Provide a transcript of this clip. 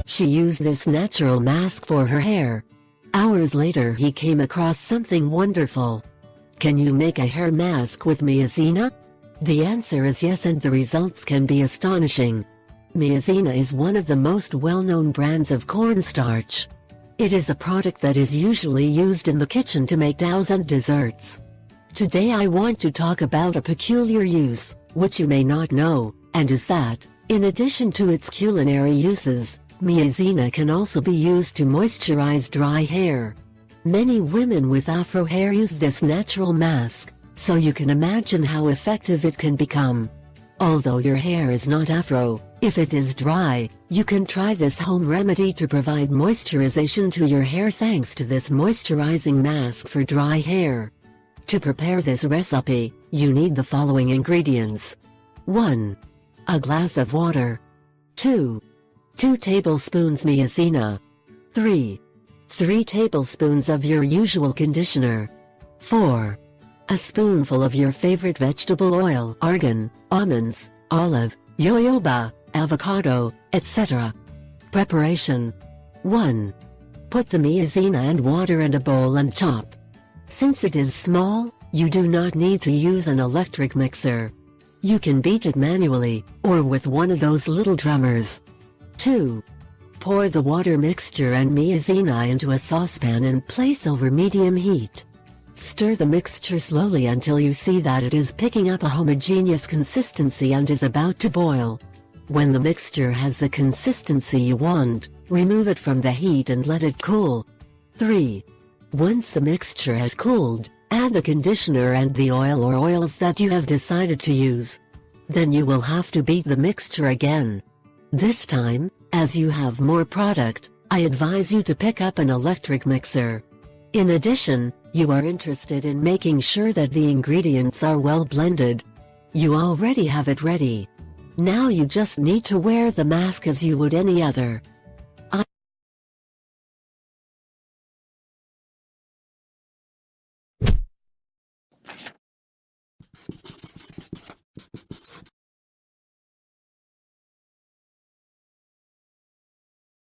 She used this natural mask for her hair. Hours later he came across something wonderful. Can you make a hair mask with Miazena? The answer is yes, and the results can be astonishing. Miazena is one of the most well-known brands of cornstarch. It is a product that is usually used in the kitchen to make doughs and desserts. Today I want to talk about a peculiar use, which you may not know, and is that, in addition to its culinary uses, Miazena can also be used to moisturize dry hair. Many women with afro hair use this natural mask, so you can imagine how effective it can become. Although your hair is not afro, if it is dry, you can try this home remedy to provide moisturization to your hair thanks to this moisturizing mask for dry hair. To prepare this recipe, you need the following ingredients. 1. A glass of water. 2. 2 tablespoons Miazena. 3. 3 tablespoons of your usual conditioner. 4. A spoonful of your favorite vegetable oil, argan, almonds, olive, jojoba, avocado, etc. Preparation. 1. Put the Miazena and water in a bowl and chop. Since it is small, you do not need to use an electric mixer. You can beat it manually, or with one of those little drummers. 2. Pour the water mixture and Miazena into a saucepan and place over medium heat. Stir the mixture slowly until you see that it is picking up a homogeneous consistency and is about to boil. When the mixture has the consistency you want, remove it from the heat and let it cool. 3. Once the mixture has cooled, add the conditioner and the oil or oils that you have decided to use. Then you will have to beat the mixture again. This time, as you have more product, I advise you to pick up an electric mixer. In addition, you are interested in making sure that the ingredients are well blended. You already have it ready. Now you just need to wear the mask as you would any other.